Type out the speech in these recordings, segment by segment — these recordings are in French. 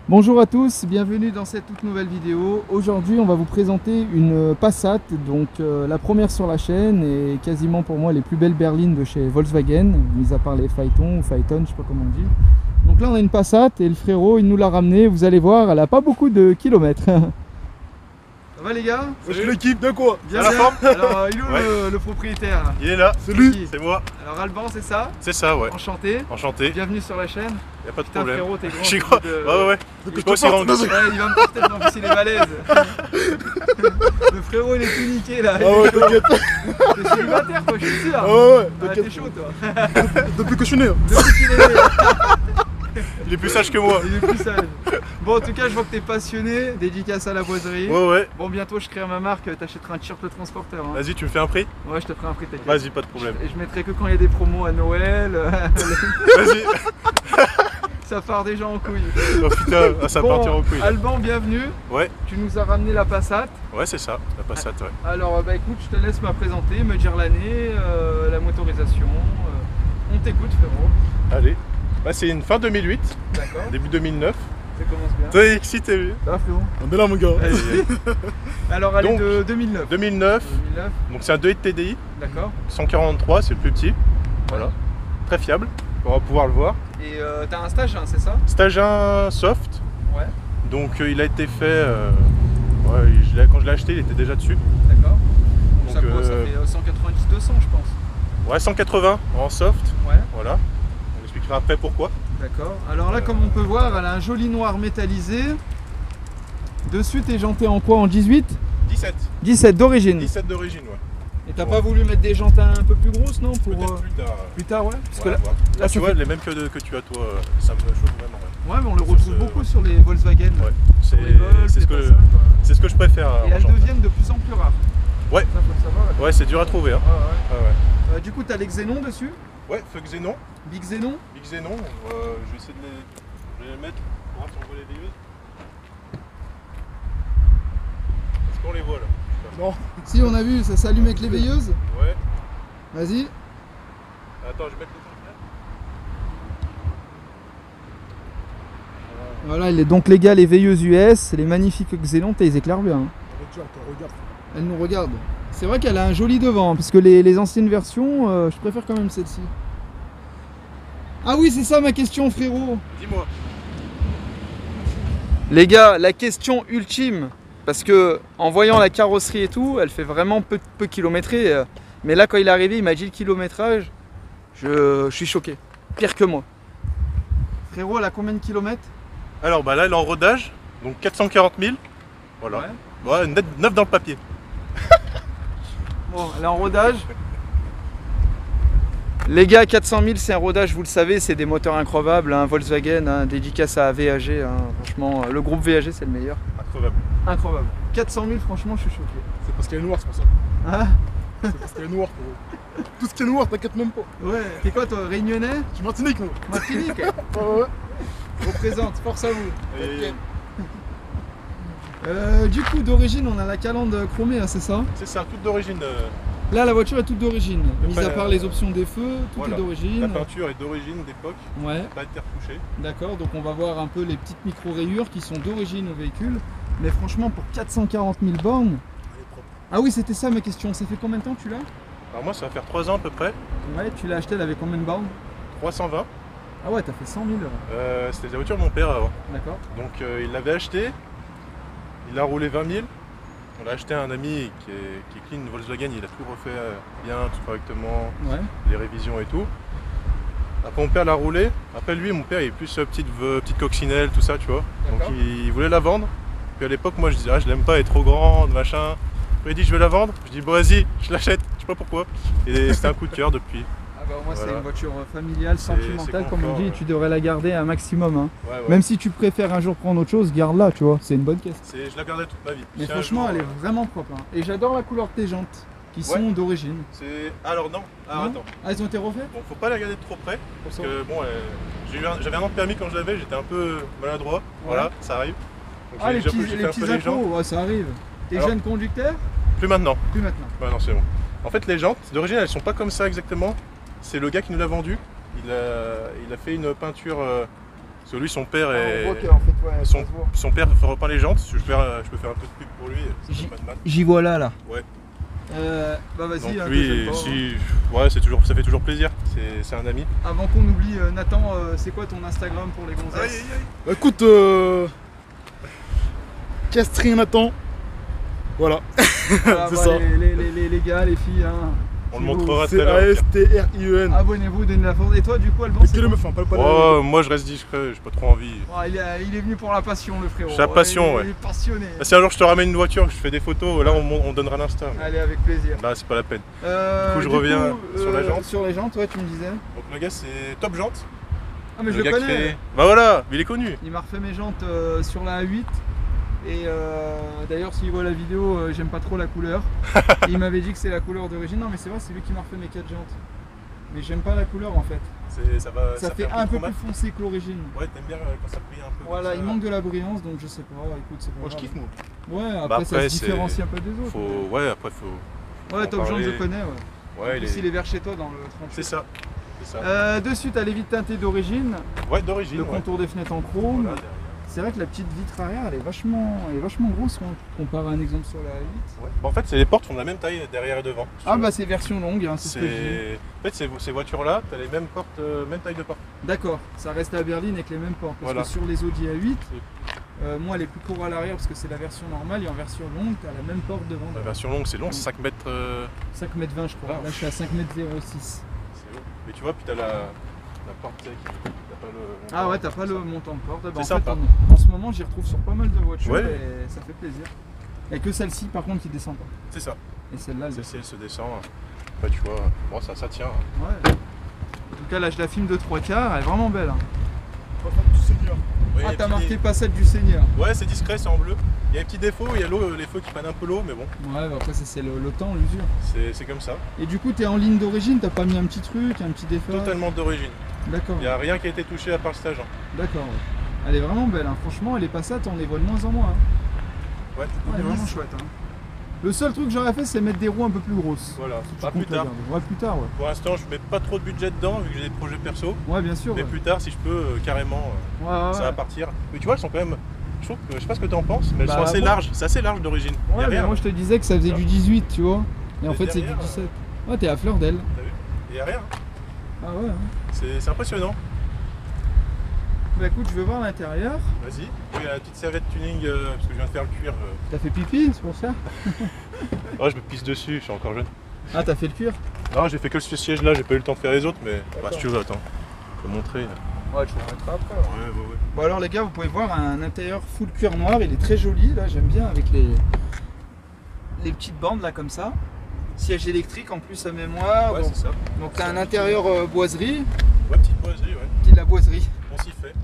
Bonjour à tous, bienvenue dans cette toute nouvelle vidéo. Aujourd'hui on va vous présenter une Passat, donc la première sur la chaîne et quasiment pour moi les plus belles berlines de chez Volkswagen, mis à part les Phaeton ou Phaeton, je sais pas comment on dit. Donc là on a une Passat et le frérot il nous l'a ramenée, vous allez voir, elle a pas beaucoup de kilomètres. Ça va les gars? Je suis l'équipe de quoi? Bien, bien. Alors il est où le propriétaire là? Il est là, c'est lui, c'est moi. Alors Alban, c'est ça? C'est ça, ouais. Enchanté. Enchanté. Bienvenue sur la chaîne. Y'a pas de Putain, problème. Frérot, t'es grand. Je suis grand. Ouais. Il va me porter dans le les balaises. Le frérot il est tout niqué là. Ah ouais, t'inquiète. T'es célibataire toi, je suis sûr. Ouais, t'es chaud toi. Depuis que je suis né. Depuis qu'il est né. Il est plus sage que moi. Il est plus sage. Bon, en tout cas, je vois que t'es passionné, dédicace à la boiserie. Ouais. Bon, bientôt je crée ma marque, t'achèteras un t-shirt le transporteur. Hein. Vas-y, tu me fais un prix? Ouais, je te ferai un prix, t'inquiète. Vas-y, pas de problème. Je mettrai que quand il y a des promos à Noël. Vas-y. Ça part déjà en couille. Oh putain, ça partira en couille. Alban, bienvenue. Ouais. Tu nous as ramené la Passat. Ouais, c'est ça, la Passat, ouais. Alors, bah écoute, je te laisse me présenter, me dire l'année, la motorisation. On t'écoute, frérot. Allez. Bah, c'est une fin 2008, début 2009. Ça commence bien. T'es excité, lui. Ça va, frérot? On est là, mon gars. Alors, elle donc, est de 2009. 2009. Donc, c'est un 2.8 TDI. D'accord. 143, c'est le plus petit. Voilà. Très fiable. On va pouvoir le voir. Et t'as un stage 1, c'est ça? Stage 1 soft. Ouais. Donc, il a été fait. Quand je l'ai acheté, il était déjà dessus. D'accord. Donc, ça fait 190-200, je pense. Ouais, 180 en soft. Ouais. Voilà. On expliquera après pourquoi. D'accord. Alors là, comme on peut voir, elle a un joli noir métallisé. Dessus, t'es janté en quoi? En 18? 17. 17 d'origine. 17 d'origine, ouais. Et t'as pas voulu mettre des jantes un peu plus grosses, non? Pour plus tard. Plus tard, ouais. Parce ouais, que là tu vois, les mêmes que tu as toi, ça me chauffe vraiment. Ouais, mais on le retrouve beaucoup sur les Volkswagen. Ouais. C'est ce que je préfère. Et elles deviennent de plus en plus rares. Ouais. Ça, faut le savoir. Ouais, c'est dur à trouver. Hein. Ouais. Du coup, t'as les Xénon dessus? Ouais, feu Xénon. Big Xénon. Big Xénon. Je vais essayer de les mettre pour voir si on voit les veilleuses. Est-ce qu'on les voit là? Non. Si, on a vu, ça s'allume avec les veilleuses. Ouais. Vas-y. Attends, je vais mettre les trucs là. Voilà, donc les gars, les veilleuses US, les magnifiques Xénon, ils éclairent bien. Hein. Elle nous regarde. C'est vrai qu'elle a un joli devant, parce que les anciennes versions, je préfère quand même celle-ci. Ah oui, c'est ça ma question, frérot. Dis-moi. Les gars, la question ultime, parce que en voyant la carrosserie et tout, elle fait vraiment peu kilométré. Mais là, quand il est arrivé, il m'a dit le kilométrage. Je suis choqué. Pire que moi. Frérot, elle a combien de kilomètres? Alors, bah là, elle est en rodage, donc 440 000. Voilà. Ouais, neuf dans le papier. Bon, elle est en rodage. Les gars, 400 000, c'est un rodage, vous le savez, c'est des moteurs incroyables, hein, Volkswagen, hein, dédicace à VAG, hein, franchement, le groupe VAG, c'est le meilleur. Incroyable. Incroyable. 400 000, franchement, je suis choqué. C'est parce qu'elle est noire, c'est pour ça. Hein? C'est parce qu'elle est noire, frérot. Tout ce qui est noir, t'inquiète même pas. Ouais, t'es quoi, toi, réunionnais? Je suis Martinique, moi. Martinique? Ouais. Représente, force à vous. Du coup, d'origine, on a la calandre chromée, hein, c'est ça? C'est ça, toute d'origine. Là, la voiture est toute d'origine. Mis à part les options des feux, tout est d'origine. La peinture est d'origine, d'époque. Ouais. Pas été retouchée. D'accord, donc on va voir un peu les petites micro-rayures qui sont d'origine au véhicule. Mais franchement, pour 440 000 bornes. Ah oui, c'était ça ma question. Ça fait combien de temps que tu l'as? Alors moi, ça va faire 3 ans à peu près. Ouais, tu l'as acheté, elle avait combien de bornes? 320. Ah ouais, t'as fait 100 000 €. C'était la voiture de mon père avant. D'accord. Donc il l'avait acheté, il a roulé 20 000. On l'a acheté à un ami qui est clean, une Volkswagen, il a tout refait bien, tout correctement, Ouais. les révisions et tout. Après mon père l'a roulé, après lui, mon père il est plus petite coccinelle, tout ça, tu vois. Donc il voulait la vendre. Puis à l'époque, moi je disais, ah je l'aime pas, elle est trop grande, machin. Après il dit, je vais la vendre. Je dis, bon vas-y, je l'achète, je sais pas pourquoi. Et c'était un coup de cœur depuis. Ah bah moi Voilà. c'est une voiture familiale, sentimentale, comme on confort, dit, et tu devrais la garder un maximum. Hein. Ouais, ouais. Même si tu préfères un jour prendre autre chose, garde-la, tu vois, c'est une bonne caisse. Je la gardais toute ma vie. Mais Si un franchement, jour, elle est vraiment propre. Hein. Et j'adore la couleur de tes jantes, qui sont d'origine. Alors non, Non attends. Ah, ils ont été refaits? Bon, faut pas la regarder de trop près, parce Pourquoi? que bon, j'avais un an de permis quand je l'avais, j'étais un peu maladroit, voilà, ça arrive. Donc, Ah, les j'ai petits fait un peu les jantes. impôts, ouais, ça arrive. T'es Alors- jeune conducteur? Plus maintenant. Plus maintenant. Ouais, non, c'est bon. En fait, les jantes, d'origine, elles sont pas comme ça exactement. C'est le gars qui nous l'a vendu. Il a fait une peinture. Parce que lui, son père est. Ah, on voit qu'en fait, ouais, ça se voit. Son père repeint les jantes. Je peux faire un peu de pub pour lui. Ça fait pas de mal. J'y vois là. Ouais. Bah vas-y, Donc hein, lui, t'inquiète pas, hein. ouais, ça fait toujours plaisir. C'est un ami. Avant qu'on oublie, Nathan, c'est quoi ton Instagram pour les gonzesses? Bah, écoute, Castri Nathan. Voilà. Voilà, c'est bah, ça. les gars, les filles, hein. On le montrera tout C'est à l'heure. A-S-T-R-I-E-N. Abonnez-vous, donnez la force. Et toi, du coup, Alban, Mais c'est quelle quoi? meuf, hein, pas Oh, moi, je reste discret, j'ai pas trop envie. Oh, il est venu pour la passion, le frérot. C'est la passion, Il est passionné. Bah, si un jour je te ramène une voiture, que je fais des photos, là on donnera l'Insta. mais Allez, avec plaisir. Là, c'est pas la peine. Du je reviens sur la jante. Sur les jantes, ouais, tu me disais. Donc le gars, c'est Top Jante. Ah, mais je Le le gars qui connais. fait- Bah voilà, il est connu. Il m'a refait mes jantes sur la A8. Et d'ailleurs, s'il voit la vidéo, j'aime pas trop la couleur. Il m'avait dit que c'est la couleur d'origine. Non, mais c'est vrai, c'est lui qui m'a refait mes 4 jantes. Mais j'aime pas la couleur en fait. Ça fait un peu plus foncé que l'origine. Ouais, t'aimes bien quand ça brille un peu. Voilà, comme il ça. manque de la brillance, donc je sais pas. Écoute, c'est pas Moi je grave. kiffe, moi. Ouais, après, Bah, ça après, se différencie un peu des autres. Ouais, après faut. Ouais, en Top Jante, parler. je connais. Ouais. Ouais, En plus, il est vers chez toi dans le 38. C'est ça. C'est ça. Dessus, t'as les vitres teintées d'origine, Ouais, d'origine. le ouais. contour des fenêtres en chrome. Voilà, derrière. C'est vrai que la petite vitre arrière, elle est vachement grosse comparé à un exemple sur la A8. Ouais. Bah, en fait, les portes font de la même taille derrière et devant. si Ah tu veux. bah c'est version longue, hein, c'est ce que je dis. En fait, ces voitures-là, t'as les mêmes portes, même taille de porte. D'accord, ça reste à berline avec les mêmes portes. Parce Voilà. que sur les Audi A8, moi elle est plus courte à l'arrière parce que c'est la version normale et en version longue, t'as la même porte devant. La version longue, c'est long, c'est 5 mètres. 5 m 20 je crois. Ah. Là je suis à 5 m 06. C'est long. Mais tu vois, puis t'as la porte tu sais, t'as pas le. Ah ouais, t'as pas le montant de porte. Bah, C'est en sympa. fait, en ce moment j'y retrouve sur pas mal de voitures Ouais. et ça fait plaisir. Il n'y a que celle-ci par contre qui descend pas. C'est ça. Et celle-là, elle Celle-ci, elle se descend. Bah, tu vois, bon, ça tient. Ouais. En tout cas là je la filme de 3/4, elle est vraiment belle. Hein. Ouais, Ah et t'as puis- marqué passage du Seigneur. Ouais, c'est discret, c'est en bleu. Il y a des petits défauts, il y a les feux qui prennent un peu l'eau, mais bon, Ouais, bah après ça, c'est le temps, l'usure. c'est comme ça. Et du coup t'es en ligne d'origine, t'as pas mis un petit truc, un petit défaut? Totalement d'origine. D'accord. Il n'y a rien qui a été touché à part cet agent. D'accord. Ouais. Elle est vraiment belle, hein. Franchement, les Passat, on les voit de moins en moins. Hein. Ouais, Elle est vraiment chouette. Hein. Le seul truc que j'aurais fait, c'est mettre des roues un peu plus grosses. Voilà, Si tu pas comptes plus tard. les garder. Ouais, plus tard, ouais. Pour l'instant, je mets pas trop de budget dedans, vu que j'ai des projets perso. Ouais, bien sûr. Mais Ouais. plus tard, si je peux, carrément, Ouais, ouais, ça va ouais. partir. Mais tu vois, elles sont quand même. Je trouve que, je sais pas ce que t'en penses, mais elles Bah, sont assez bon. larges. C'est assez large d'origine. Il y Ouais, a mais rien. moi je te disais que ça faisait Ça. du 18, tu vois. Et en Mais fait, c'est du derrière, 17. Ouais, t'es à fleur d'elle. T'as vu Il y a rien. Ah ouais. Hein. C'est impressionnant. Bah écoute, je vais voir l'intérieur. Vas-y. Oui, la petite serviette tuning, parce que je viens de faire le cuir. T'as fait pipi, c'est pour ça? Oh, je me pisse dessus, je suis encore jeune. Ah, t'as fait le cuir? Non, j'ai fait que ce siège là, j'ai pas eu le temps de faire les autres, mais bah, si tu veux, attends. Je peux montrer. Ouais, tu le remettras après. Ouais. Bon alors les gars, vous pouvez voir un intérieur full cuir noir, il est très joli, là j'aime bien avec les petites bandes là comme ça. Siège électrique en plus à mémoire. Ouais, Bon. c'est ça. Donc t'as un intérieur boiserie, Ouais, petite boiserie, ouais. qui est de la boiserie. On s'y fait.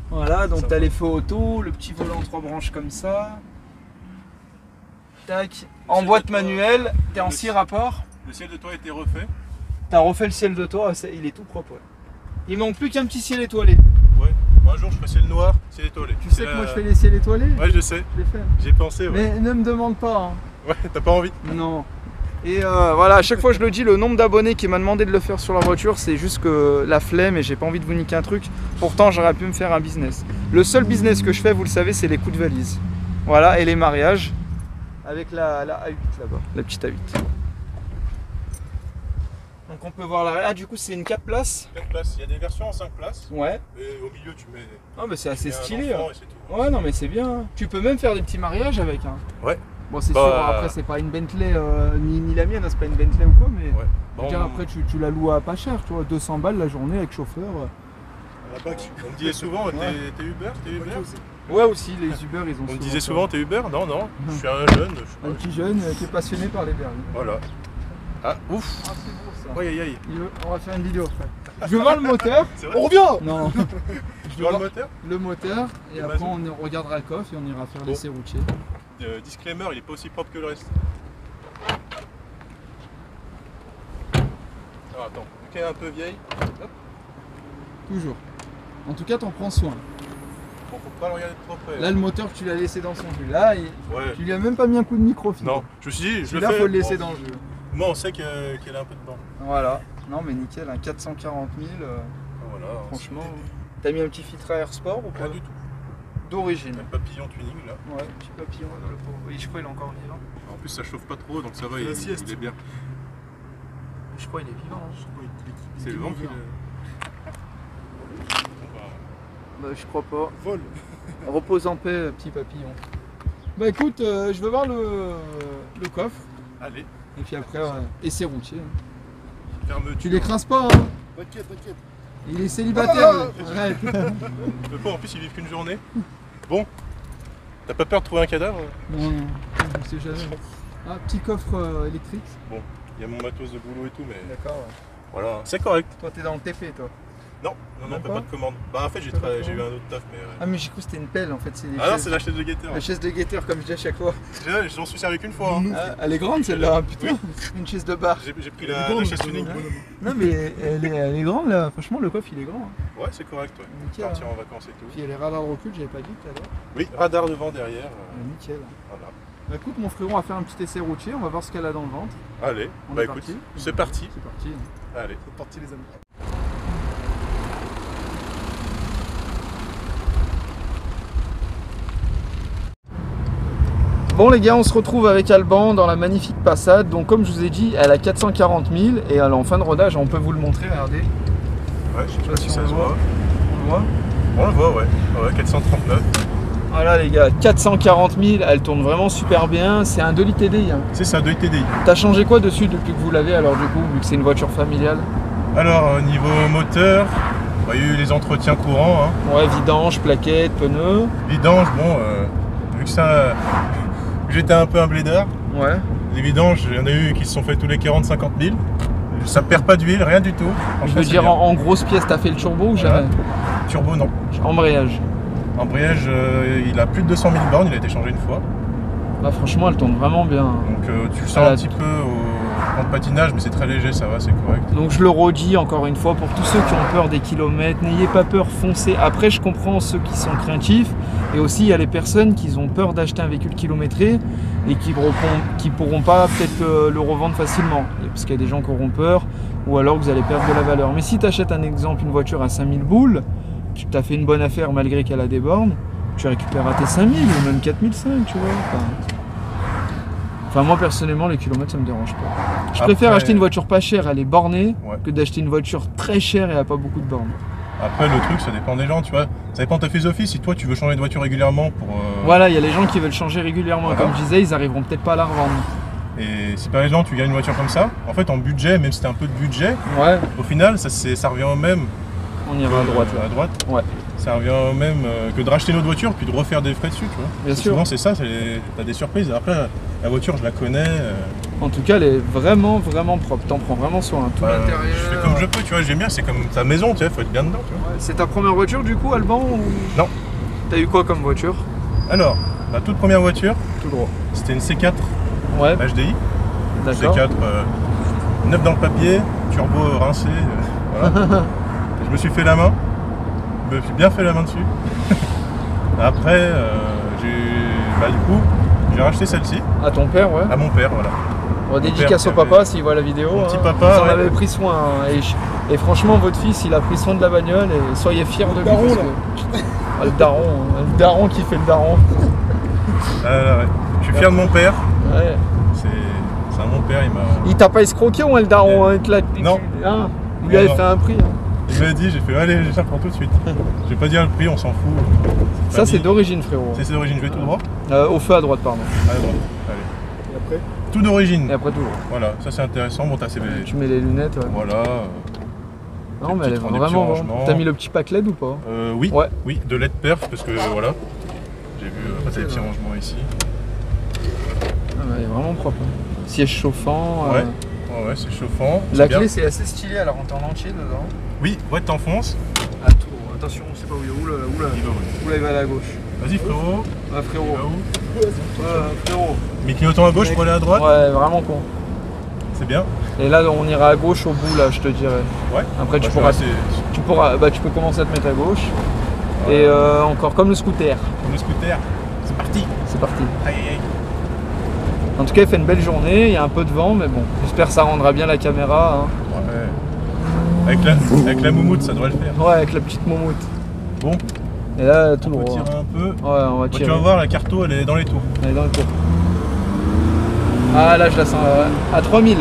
Voilà, donc Ça t'as va. les feux auto, le petit volant 3 branches comme ça. Tac. En ciel boîte de toit. manuelle, t'es en Le 6 rapports. Le ciel de toit a été refait. T'as refait le ciel de toit, il est tout propre. Ouais. Il manque plus qu'un petit ciel étoilé. Ouais. Un jour, je ferai ciel noir, ciel étoilé. Tu sais que moi je fais les ciels étoilés? Ouais, je sais. Je les fais. J'ai pensé, ouais. Mais ne me demande pas. Hein. Ouais, t'as pas envie. Non. Et voilà, à chaque fois je le dis, le nombre d'abonnés qui m'a demandé de le faire sur la voiture, c'est juste que la flemme et j'ai pas envie de vous niquer un truc. Pourtant, j'aurais pu me faire un business. Le seul business que je fais, vous le savez, c'est les coups de valise. Voilà, et les mariages avec la A8 là-bas, la petite A8. Donc on peut voir l'arrière. Ah, du coup, c'est une 4 places. 4 places. Il y a des versions en 5 places. Ouais. Et au milieu, tu mets. Ah, bah c'est assez stylé. Enfant, et c'est tout. Ouais, non, mais c'est bien. Tu peux même faire des petits mariages avec. Hein. Ouais. Bon, c'est Bah, sûr, après, c'est pas une Bentley, ni la mienne, hein, c'est pas une Bentley ou quoi, mais. Ouais. Je veux dire, après, tu la loues à pas cher, tu vois, 200 balles la journée avec chauffeur. On me disait souvent, t'es Uber, Ouais, aussi, les Uber, ils ont. On me disait souvent, t'es Uber? Non, non, je suis un jeune. Un petit jeune qui est passionné par les berlines. Voilà. Ah, ouf! Ah, c'est beau ça. Aïe, aïe, aïe. On va faire une vidéo après. Je veux voir le moteur. On revient! Non. Je veux voir le moteur? Le moteur, et après on regardera le coffre et on ira faire les serrutiers. Disclaimer, il est pas aussi propre que le reste. Alors attends, vu qu'elle est un peu vieille. Hop. Toujours. En tout cas, t'en prends soin. Bon, faut pas le regarder de trop près. Là, le moteur, tu l'as laissé dans son jus. Là, tu lui as même pas mis un coup de microfibre. Non, je me suis dit, je le là, fais. Faut le laisser dans le jus. Moi, on sait qu'elle a un peu dedans. Voilà. Non, mais nickel, un 440 000. Voilà. Franchement. T'as mis un petit filtre à air sport ou pas? Pas du tout. D'origine. Un papillon tuning là. Ouais, petit papillon. Oui, je crois qu'il est encore vivant. En plus, ça chauffe pas trop, donc ça va, il est bien. Je crois qu'il est vivant. C'est le vent qui Bah, je crois pas. Vol. Repose en paix, petit papillon. Bah écoute, je veux voir le coffre. Allez. Et puis après, et ses routiers. Fermeture. Tu l'écrases pas, hein? T'inquiète, t'inquiète. Il est célibataire. Arrête. En plus, ils vivent qu'une journée. Bon. T'as pas peur de trouver un cadavre? Non, non, je sais jamais. Ah, petit coffre électrique. Bon, il y a mon matos de boulot et tout, mais D'accord. Ouais. voilà, c'est correct. Toi, t'es dans le TP, toi. Non, pas de commande. Bah en fait, j'ai eu un autre taf, mais... Ah, mais j'ai cru que c'était une pelle, en fait. C'est non, c'est la chaise de guetteur. La chaise de guetteur, comme je dis à chaque fois. J'en suis servi qu'une fois. Hein. Ah, elle est grande, celle-là, putain. Une chaise de bar. J'ai pris la chaise tuning. Non, mais elle est grande, là. Franchement, le coffre, il est grand. Hein. Ouais, c'est correct, ouais. Nickel. Partir en vacances et tout. Puis il y a les radars de recul, j'avais pas dit tout à l'heure. Oui, radar devant, derrière. Nickel. Voilà. Bah écoute, mon frérot, on va faire un petit essai routier, on va voir ce qu'elle a dans le ventre. Allez, On bah est écoute, parti. c'est parti. C'est parti. Allez. C'est parti, les amis. Bon les gars, on se retrouve avec Alban dans la magnifique Passat. Donc comme je vous ai dit, elle a 440 000 et elle est en fin de rodage. On peut vous le montrer, regardez. Ouais, je sais pas si ça se voit. On le voit? On le voit, ouais. Ouais, 439. Voilà les gars, 440 000, elle tourne vraiment super bien. C'est un 2 litres TDI. Hein. C'est ça, 2 TDI. T'as changé quoi dessus depuis que vous l'avez alors du coup, vu que c'est une voiture familiale? Alors, niveau moteur, il y a eu les entretiens courants. Hein. Ouais, vidange, plaquettes, pneus. Vidange, bon, vu que ça... J'étais un peu un blédard. Ouais. Les vidanges, il y en a eu qui se sont fait tous les 40-50 000. Ça perd pas d'huile, rien du tout. Je veux dire, en grosse pièce, t'as fait le turbo ou jamais? Turbo, non. Embrayage. Embrayage, il a plus de 200 000 bornes, il a été changé une fois. Bah franchement, elle tourne vraiment bien. Donc tu le sens un petit peu en patinage, mais c'est très léger, ça va, c'est correct. Donc je le redis encore une fois, pour tous ceux qui ont peur des kilomètres, n'ayez pas peur, foncez. Après, je comprends ceux qui sont craintifs, et aussi il y a les personnes qui ont peur d'acheter un véhicule kilométré et qui pourront pas peut-être le revendre facilement, parce qu'il y a des gens qui auront peur, ou alors que vous allez perdre de la valeur. Mais si tu achètes un exemple, une voiture à 5000 boules, tu t'as fait une bonne affaire malgré qu'elle a des bornes, tu récupéreras tes 5000 ou même 4005, tu vois. Enfin, moi personnellement, les kilomètres ça me dérange pas. Je préfère acheter une voiture pas chère, elle est bornée, que d'acheter une voiture très chère et elle a pas beaucoup de bornes. Après, le truc, ça dépend des gens, tu vois. Ça dépend de ta philosophie. Si toi, tu veux changer de voiture régulièrement pour... Voilà, il y a les gens qui veulent changer régulièrement. Voilà. Comme je disais, ils arriveront peut-être pas à la revendre. Et si par exemple, tu gagnes une voiture comme ça, en fait, en budget, même si t'as un peu de budget, au final, ça revient au même. On ira à droite. À droite. Ouais. Ça revient au même que de racheter une autre voiture puis de refaire des frais dessus, tu vois. Bien sûr. Souvent, c'est ça, t'as des surprises. Après, la voiture, je la connais. En tout cas, elle est vraiment, vraiment propre. T'en prends vraiment soin. Tout l'intérieur. Je fais comme je peux, tu vois. J'aime bien, c'est comme ta maison, tu sais, faut être bien dedans, tu vois. Ouais, c'est ta première voiture, du coup, Alban ou... Non. T'as eu quoi comme voiture? Alors, ma toute première voiture, tout droit. C'était une C4 HDI. D'accord. C4, neuf dans le papier, turbo rincé, voilà. Je me suis fait la main. Je me suis bien fait la main dessus. Après, du coup, j'ai racheté celle-ci. À ton père, ouais. À mon père, voilà. Bon, dédicace au papa s'il voit la vidéo. Mon petit papa. Vous en avez pris soin. Hein. Et franchement, votre fils, il a pris soin de la bagnole et soyez fiers de lui. Le daron qui fait le daron. Ouais. Je suis fier de mon père. Ouais. C'est à mon père, il m'a... Il t'a pas escroqué ou le daron hein, Non. Hein, vous lui avez fait un prix. Hein. Il m'a dit, j'ai fait allez, je prends tout de suite. Je vais pas dire le prix, on s'en fout. Ça c'est d'origine frérot. C'est d'origine, je vais tout droit. Au feu à droite pardon. À droite, allez. Et après? Tout d'origine. Et après tout. Voilà, ça c'est intéressant. Bon, t'as ces... Tu mets les lunettes. Ouais. Voilà. Non mais elle est vraiment bon. T'as mis le petit pack LED ou pas? Oui, ouais. Oui, de LED perf parce que voilà. J'ai vu, t'as les petits rangements ici. Ah bah, elle est vraiment propre. Siège chauffant. Ouais, ouais, c'est chauffant. La clé c'est assez stylé, elle rentre en entier dedans. Oui, ouais, t'enfonces. Ah, attention, on sait pas où il est. Oula, il va à la gauche. Vas-y frérot. Ouais frérot. Il va où? Ouais frérot. Mais clignotant à gauche pour aller à droite. Ouais, vraiment con. C'est bien. Et là on ira à gauche au bout là, je te dirais. Ouais. Après tu peux commencer à te mettre à gauche. Ouais. Et encore comme le scooter. Comme le scooter. C'est parti. C'est parti. Aïe aïe. En tout cas il fait une belle journée, il y a un peu de vent mais bon, j'espère que ça rendra bien la caméra. Hein. Ouais. Avec la moumoute ça devrait le faire. Ouais, avec la petite moumoute. Bon. Et là tout le on va tirer un peu. Ouais, on va tirer. Tu vas voir la carto elle est dans les tours. Elle est dans les tours. Ah là je la sens à 3000.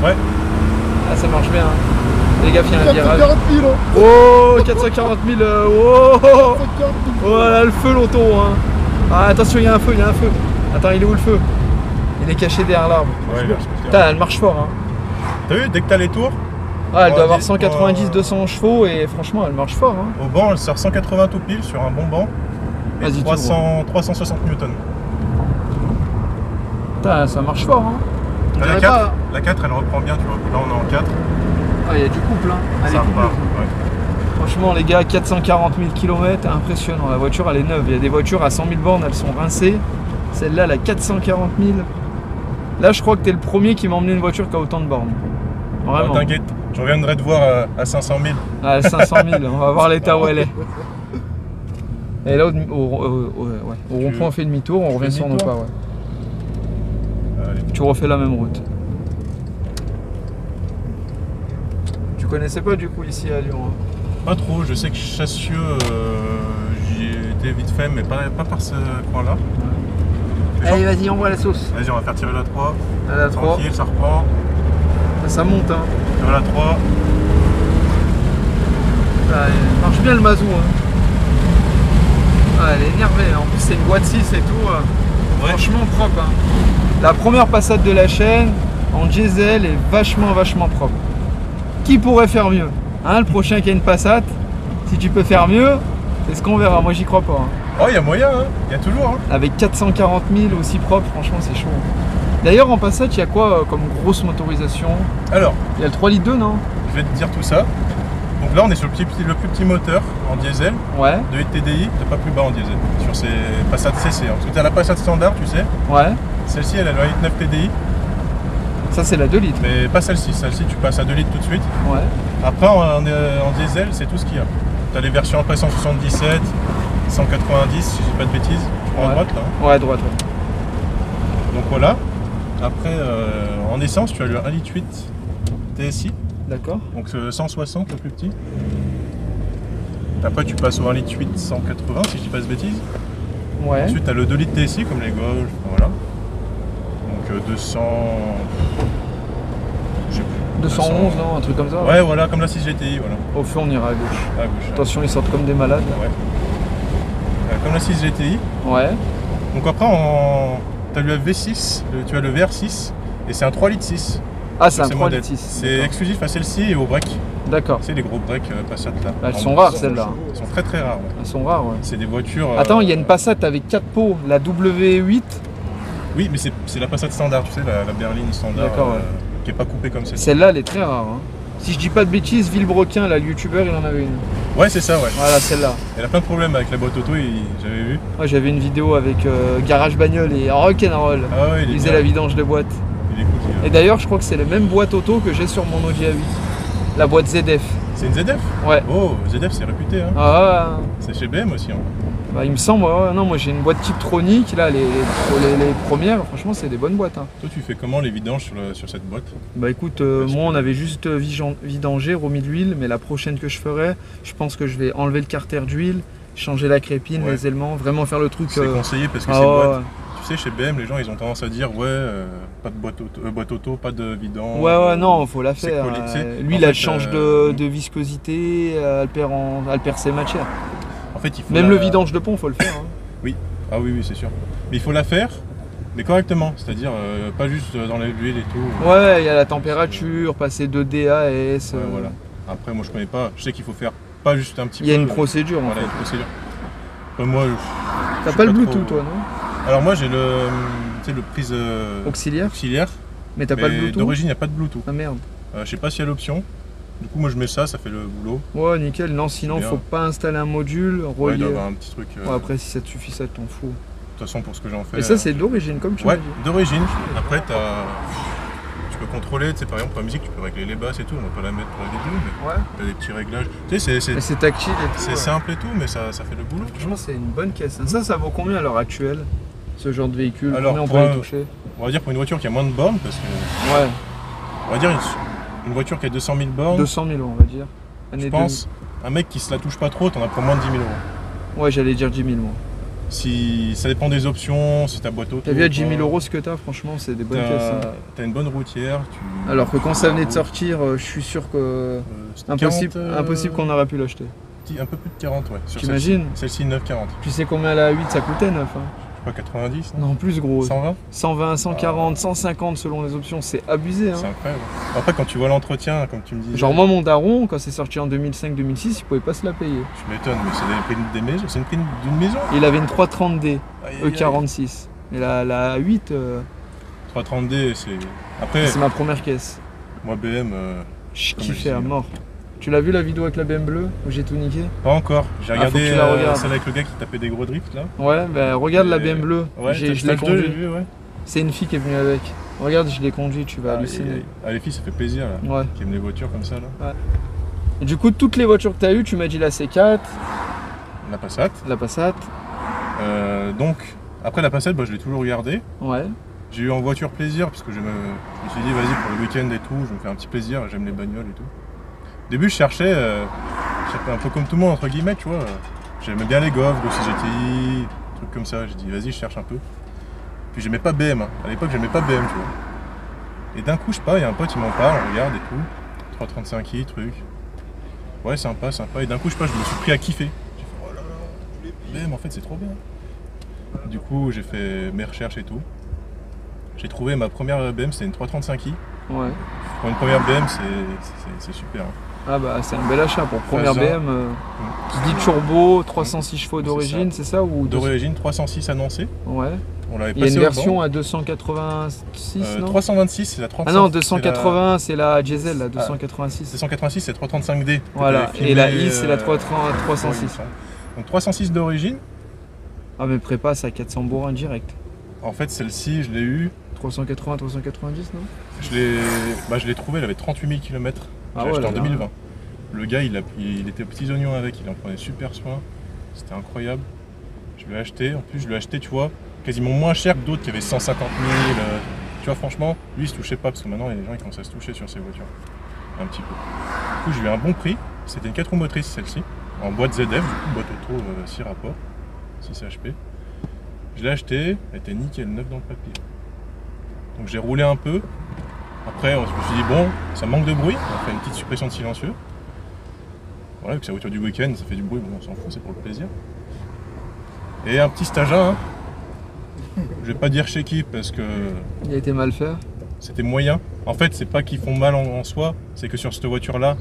Ouais. Ah ça marche bien. Hein. Les gars, il y a un virage. 440 000 Oh 440 000 oh, oh là le feu l'auto hein. Ah attention il y a un feu, Attends il est où le feu? Il est caché derrière l'arbre. Ouais, putain elle marche fort hein. T'as vu dès que t'as les tours? Ah elle doit avoir 190-200 chevaux et franchement elle marche fort hein. Au banc elle sort 180 tout pile sur un bon banc. Et 360 newtons. Putain ça marche fort hein. La 4 elle reprend bien tu vois. Là on est en 4. Ah il y a du couple hein. Ça repart. Ouais. Franchement les gars 440 000 km impressionnant. La voiture elle est neuve. Il y a des voitures à 100 000 bornes elles sont rincées. Celle-là elle a 440 000. Là je crois que t'es le premier qui m'a emmené une voiture qui a autant de bornes. Vraiment. T'inquiète, je reviendrai te voir à 500 000. Ah 500 000, on va voir l'état où elle est. Et là au rond-point on fait demi-tour, on revient sur nos pas. Ouais. Tu refais la même route. Tu connaissais pas du coup ici à Lyon hein? Pas trop, je sais que Chassieux, j'y étais vite fait, mais pas par ce coin-là. Ouais. Allez vas-y envoie la sauce. Vas-y on va faire tirer la 3. À la 3. Tranquille, ça reprend. Ça monte hein. Tirer la 3. Ah, il marche bien le mazou hein. Ah, elle est énervée, en plus c'est une boîte 6 et tout. Ouais. Franchement propre hein. La première Passat de la chaîne en diesel est vachement propre. Qui pourrait faire mieux hein, le prochain qui a une Passat, si tu peux faire mieux, c'est ce qu'on verra, moi j'y crois pas. Hein. Oh il y a moyen, hein. Il y a toujours. Hein. Avec 440 000 aussi propre, franchement c'est chaud. D'ailleurs en Passat, il y a quoi comme grosse motorisation? Alors, il y a le 3 litres 2 non? Je vais te dire tout ça. Donc là on est sur le plus petit moteur en diesel. Ouais. De 8 TDI, t'as pas plus bas en diesel. Sur ces Passat CC. Hein. Parce que t'as la Passat standard, tu sais. Ouais. Celle-ci elle a le 8.9 TDI. Ça c'est la 2 litres. Mais pas celle-ci, celle-ci tu passes à 2 litres tout de suite. Ouais. Après en diesel c'est tout ce qu'il y a. Tu as les versions après 177, 190 si je dis pas de bêtises. Tu prends à droite là. Hein. Ouais droite. Donc voilà. Après en essence tu as le 1,8 litre TSI. D'accord. Donc 160 le plus petit. Après tu passes au 1,8 litre 180 si je dis pas de bêtises. Ouais. Ensuite tu as le 2 litres TSI comme les Golf, voilà. Donc 200... Je sais plus. 211 non, un truc comme ça. Ouais voilà, comme la 6 GTI, voilà. Au feu on ira à gauche. À gauche. Attention ils sortent comme des malades. Là. Ouais. Comme la 6 GTI. Ouais. Donc après tu as le V6, tu as le VR6 et c'est un 3 litres 6. Ah c'est un 3 litres 6. C'est exclusif à celle-ci et aux breaks. D'accord. C'est les gros breaks Passat là. Elles sont rares celles-là. Elles sont très rares. Ouais. Elles sont rares ouais. C'est des voitures... Attends, il y a une Passat avec 4 pots, la W8. Oui mais c'est la Passat standard, tu sais, la berline standard qui est pas coupée comme celle-ci. Celle-là elle est très rare. Hein. Si je dis pas de bêtises, Villebrequin, là, le youtubeur, il en avait une. Ouais c'est ça ouais. Voilà celle-là. Elle a plein de problèmes avec la boîte auto, j'avais vu. Ouais, j'avais une vidéo avec Garage Bagnole et Rock'n'Roll. Ah ouais, il faisait la vidange de boîte. Il est cool, et d'ailleurs je crois que c'est la même boîte auto que j'ai sur mon Audi A8. La boîte ZF. C'est une ZF? Ouais. Oh, ZF c'est réputé hein. Ah, c'est chez BM aussi hein. Bah, il me semble, ouais, non, moi j'ai une boîte type Tronic, là, les premières, franchement c'est des bonnes boîtes. Hein. Toi tu fais comment les vidanges sur cette boîte? Bah écoute, moi on avait juste vidangé, remis de l'huile, mais la prochaine que je ferai, je pense que je vais enlever le carter d'huile, changer la crépine, les éléments, vraiment faire le truc. C'est conseillé parce que ces boîtes, tu tu sais, chez BM, les gens, ils ont tendance à dire, ouais, pas de boîte auto, pas de vidange. Ouais, non, faut la c'est faire. collé, tu sais. Lui, En il a fait, le change de viscosité, elle perd ses matières. En fait, il faut Même le vidange de pont, faut le faire. Hein. Oui, ah oui, c'est sûr. Mais il faut la faire, mais correctement, c'est-à-dire pas juste dans l'huile et tout. Ouais, il y a la température, passer de DAS. Ouais, voilà. Après, moi, je connais pas. Je sais qu'il faut faire pas juste un petit peu. Il y a une procédure, en voilà, fait. une procédure. Après, moi, t'as pas le Bluetooth, toi, non? Alors moi, j'ai le prise auxiliaire. Mais t'as pas le Bluetooth? D'origine, il n'y a pas de Bluetooth. Ah merde. Je sais pas s'il y a l'option. Du coup, moi, je mets ça fait le boulot. Ouais, nickel. Non, sinon, faut pas installer un module, relier. Ouais, il doit y avoir un petit truc. Ouais, après, si ça te suffit, ça t'en fout. De toute façon, pour ce que j'en fais. Et ça, c'est d'origine, comme tu m'as dit. D'origine. Après, tu peux contrôler, tu sais, par exemple, pour la musique, tu peux régler les basses et tout. On va pas la mettre pour la vidéo, mais t'as des petits réglages. Tu sais, c'est tactile et tout. C'est simple et tout, mais ça fait le boulot. Franchement, c'est une bonne caisse. Ça vaut combien à l'heure actuelle, ce genre de véhicule? Alors, combien on peut les toucher? On va dire pour une voiture qui a moins de bornes, parce que. Ouais. On va dire une voiture qui a 200 000 bornes. 200 000, on va dire. Je pense, un mec qui se la touche pas trop, t'en as pour moins de 10 000 euros. Ouais, j'allais dire 10 000, moi. Si ça dépend des options, si ta boîte auto. T'as vu à 10 000 euros ce que t'as, franchement, c'est des bonnes caisses. Hein. T'as une bonne routière. Alors que quand ça venait de sortir, je suis sûr que. Impossible qu'on aurait pu l'acheter. Un peu plus de 40, ouais. T'imagines? Celle-ci, 9,40. Tu sais combien la 8 ça coûtait, 9 hein? Je sais pas, 90 non, plus gros. 120 120, 140, 150 selon les options, c'est abusé. Hein. C'est incroyable. Après, quand tu vois l'entretien, comme tu me dis. Genre, moi, mon daron, quand c'est sorti en 2005-2006, il pouvait pas se la payer. Je m'étonne, mais c'est des maisons. C'est une prime d'une maison. Il avait une 330D E46. Et la 8. 330D, c'est. Après. C'est ma première caisse. Moi, BM. Je kiffais à mort. Tu l'as vu la vidéo avec la BM bleue où j'ai tout niqué? Pas encore. J'ai regardé celle avec le gars qui tapait des gros drifts là. Ouais, bah regarde la BM bleue. Ouais, je l'ai conduit. Ouais. C'est une fille qui est venue avec. Regarde, je l'ai conduit, tu vas halluciner. Les filles, ça fait plaisir là. Ouais. Qui aiment les voitures comme ça là. Ouais. Et du coup, toutes les voitures que tu as eues, tu m'as dit la C4. La Passat. La Passat. Donc, après la Passat, je l'ai toujours regardée. Ouais. J'ai eu en voiture plaisir parce que je me suis dit, vas-y, pour le week-end et tout, je vais me faire un petit plaisir, j'aime les bagnoles et tout. Au début, je cherchais un peu comme tout le monde, entre guillemets, tu vois. J'aimais bien les Golf, Gossi GTI, trucs comme ça. J'ai dit, vas-y, je cherche un peu. Puis j'aimais pas BM. Hein. À l'époque, j'aimais pas BM, tu vois. Et d'un coup, je sais pas, il y a un pote, il m'en parle, on regarde et tout. 335i, truc. Ouais, sympa. Et d'un coup, je sais pas, je me suis pris à kiffer. J'ai fait, oh là là, BM, en fait, c'est trop bien. Du coup, j'ai fait mes recherches et tout. J'ai trouvé ma première BM, c'était une 335i. Ouais. Pour une première BM, c'est super. Hein. Ah bah c'est un bel achat pour première BM. Qui dit turbo, 306 chevaux d'origine, c'est ça ou d'origine 306 annoncé. Ouais. On l'avait il y a une version à 286 non 326 c'est la 35. Ah non 280 c'est la diesel la 286. 286 c'est 335D. Voilà. Et la I c'est la 306. Donc 306 d'origine. Ah mais prépa c'est à 400 bourrins direct. En fait celle-ci je l'ai eu 380, 390 non? Je l'ai trouvé, elle avait 38 000 km. Je l'ai acheté en 2020. Le gars il était aux petits oignons avec, il en prenait super soin. C'était incroyable. Je l'ai acheté, en plus je l'ai acheté tu vois, quasiment moins cher que d'autres qui avaient 150 000. Tu vois franchement, lui il se touchait pas parce que maintenant les gens ils commencent à se toucher sur ces voitures. Un petit peu. Du coup j'ai eu un bon prix, c'était une 4 roues motrices celle-ci, en boîte ZF, du coup boîte auto 6 rapports, 6 HP. Je l'ai acheté, elle était nickel, neuve dans le papier. Donc j'ai roulé un peu. Après, je me suis dit, bon, ça manque de bruit. On a fait une petite suppression de silencieux. Voilà, vu que c'est la voiture du week-end, ça fait du bruit, bon, on s'en fout, c'est pour le plaisir. Et un petit Stagin. Hein. Je vais pas dire chez qui parce que. Il a été mal fait. C'était moyen. En fait, c'est pas qu'ils font mal en soi, c'est que sur cette voiture-là,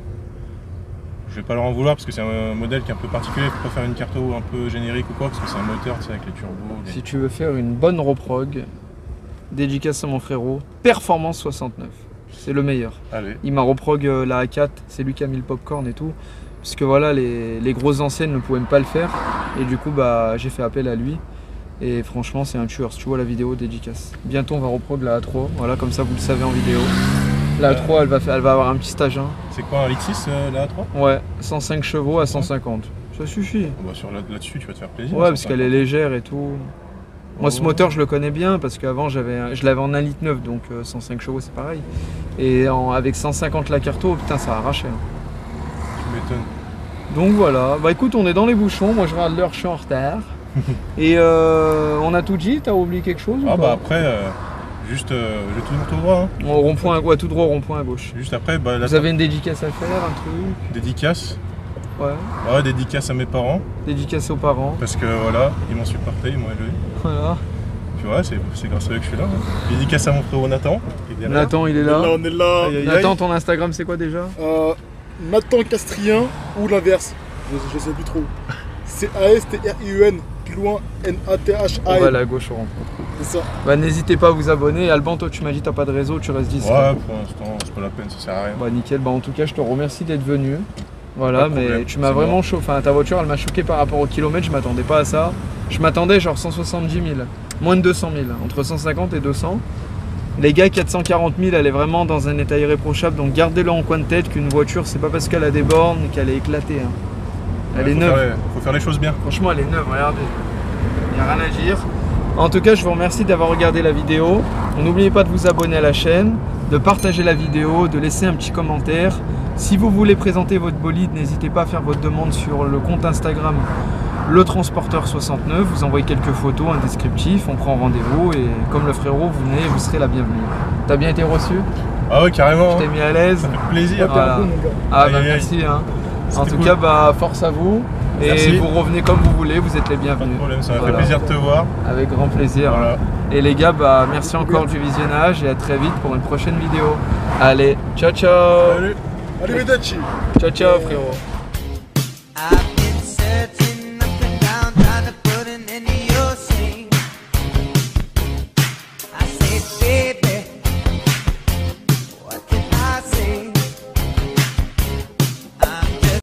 je vais pas leur en vouloir parce que c'est un modèle qui est un peu particulier. Faut pas faire une carto un peu générique ou quoi, parce que c'est un moteur, tu sais, avec les turbos. Si tu veux faire une bonne reprog, dédicace à mon frérot, Performance 69, c'est le meilleur. Allez. Il m'a reprog la A4, c'est lui qui a mis le popcorn et tout. Parce que voilà, les grosses anciennes ne pouvaient pas le faire. Et du coup, j'ai fait appel à lui. Et franchement, c'est un tueur. Si tu vois la vidéo, dédicace. Bientôt, on va reprog la A3. Voilà, comme ça, vous le savez en vidéo. La A3, elle va avoir un petit stage 1. C'est quoi, un litre 6 la A3? Ouais, 105 chevaux à 150. Ça suffit. Bah, là-dessus, tu vas te faire plaisir. Ouais, parce qu'elle est légère et tout. Moi, ce moteur, je le connais bien parce qu'avant, je l'avais en 1,9 litre, donc 105 chevaux, c'est pareil. Et avec 150 la carto, putain, ça arrachait. Tu m'étonnes. Donc voilà. Bah écoute, on est dans les bouchons. Moi, je regarde l'heure, je suis en retard. Et on a tout dit, t'as oublié quelque chose ou Ah pas? bah après, juste, j'ai tout droit. Hein. Au rond-point, ouais, tout droit au rond-point à gauche. Juste après, bah, là, Vous avez une dédicace à faire, un truc? dédicace. Ouais. Ouais, dédicace à mes parents. Dédicace aux parents. Parce que voilà, ils m'ont supporté, ils m'ont élevé. Voilà. Tu vois, c'est grâce à eux que je suis là. Hein. Dédicace à mon frérot Nathan. Qui est derrière. Nathan, il est là. On est là. Aïe, aïe, aïe. Nathan, ton Instagram, c'est quoi déjà? Nathan Castrien ou l'inverse. Je sais plus trop. C'est A-S-T-R-I-E-N. Plus loin, On va N-A-T-H-A-N. aller à gauche au rond-point. C'est ça. Bah, n'hésitez pas à vous abonner. Alban, toi, tu m'as dit t'as pas de réseau, tu restes discret. Ouais, pour l'instant, c'est pas la peine, ça sert à rien. Bah, nickel. Bah, en tout cas, je te remercie d'être venu. Voilà, Pas de mais problème, tu m'as c'est vraiment moi. chauffé. Enfin, ta voiture, elle m'a choqué par rapport au kilomètre. Je m'attendais pas à ça. Je m'attendais genre 170 000. Moins de 200 000. Entre 150 et 200. Les gars, 440 000, elle est vraiment dans un état irréprochable. Donc, gardez-le en coin de tête qu'une voiture, c'est pas parce qu'elle a des bornes qu'elle est éclatée. Hein. Elle est neuve. Faut faire les choses bien. Franchement, elle est neuve, regardez. Il n'y a rien à dire. En tout cas, je vous remercie d'avoir regardé la vidéo. N'oubliez pas de vous abonner à la chaîne, de partager la vidéo, de laisser un petit commentaire. Si vous voulez présenter votre bolide, n'hésitez pas à faire votre demande sur le compte Instagram Le Transporteur 69. Vous envoyez quelques photos, un descriptif, on prend rendez-vous et comme le frérot, vous venez, vous serez la bienvenue. T'as bien été reçu? Ah ouais, carrément. Je t'ai mis à l'aise. Ça fait plaisir. Voilà. T'es un bon, mon gars. Ah Aïe, bah aïe, aïe. merci. Hein. En C'était tout cool. cas, bah, force à vous. Et Merci. vous revenez comme vous voulez, vous êtes les Pas de bienvenus. problème, ça m'a Voilà. fait plaisir de te voir. Avec grand plaisir. Voilà. Et les gars, bah, merci encore du visionnage et à très vite pour une prochaine vidéo. Allez, ciao ciao. Salut. Arrivederci. Ciao ciao frérot. I